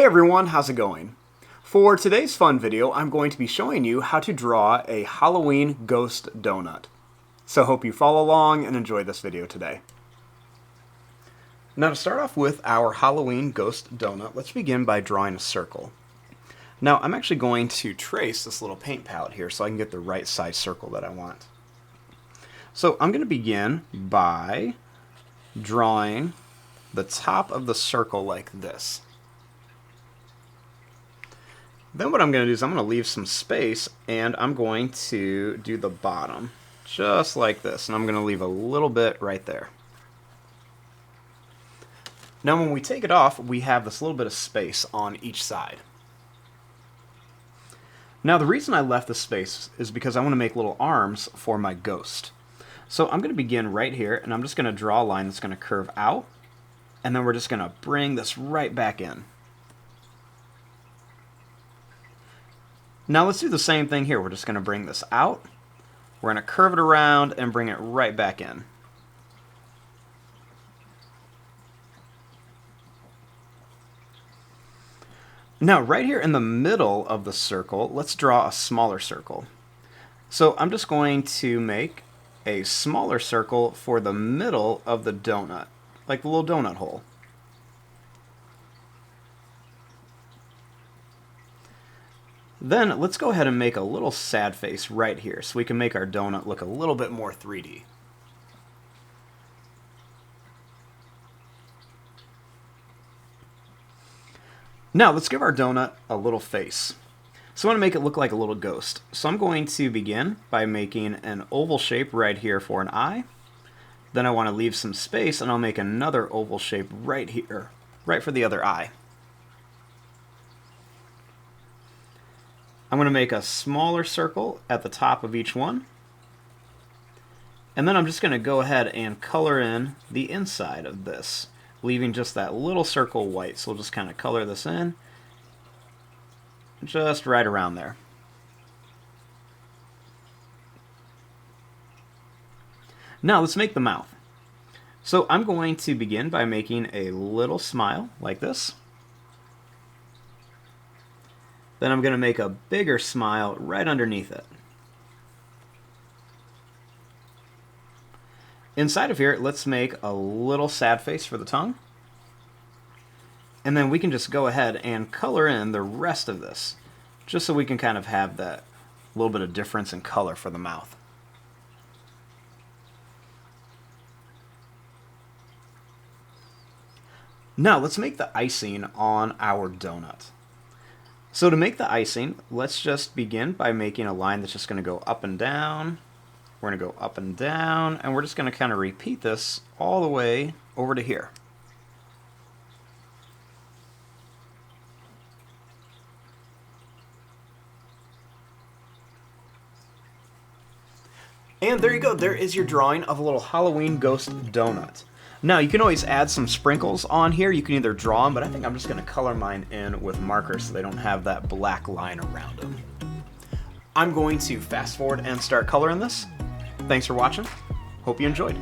Hey everyone, how's it going? For today's fun video, I'm going to be showing you how to draw a Halloween ghost donut. So hope you follow along and enjoy this video today. Now to start off with our Halloween ghost donut, let's begin by drawing a circle. Now I'm actually going to trace this little paint palette here so I can get the right size circle that I want. So I'm going to begin by drawing the top of the circle like this. Then what I'm going to do is I'm going to leave some space and I'm going to do the bottom just like this, and I'm going to leave a little bit right there. Now when we take it off, we have this little bit of space on each side. Now the reason I left the space is because I want to make little arms for my ghost. So I'm going to begin right here and I'm just going to draw a line that's going to curve out, and then we're just going to bring this right back in. Now let's do the same thing here. We're just going to bring this out, we're going to curve it around and bring it right back in. Now right here in the middle of the circle, let's draw a smaller circle. So I'm just going to make a smaller circle for the middle of the donut, like the little donut hole. Then let's go ahead and make a little sad face right here so we can make our donut look a little bit more 3D. Now let's give our donut a little face. So I want to make it look like a little ghost. So I'm going to begin by making an oval shape right here for an eye. Then I want to leave some space and I'll make another oval shape right here, right for the other eye. I'm going to make a smaller circle at the top of each one. And then I'm just going to go ahead and color in the inside of this, leaving just that little circle white. So we'll just kind of color this in, just right around there. Now let's make the mouth. So I'm going to begin by making a little smile like this. Then I'm going to make a bigger smile right underneath it. Inside of here, let's make a little sad face for the tongue. And then we can just go ahead and color in the rest of this, just so we can kind of have that little bit of difference in color for the mouth. Now let's make the icing on our donut. So to make the icing, let's just begin by making a line that's just going to go up and down. We're going to go up and down, and we're just going to kind of repeat this all the way over to here. And there you go, there is your drawing of a little Halloween ghost donut. Now you can always add some sprinkles on here. You can either draw them, but I think I'm just going to color mine in with markers so they don't have that black line around them. I'm going to fast forward and start coloring this. Thanks for watching. Hope you enjoyed.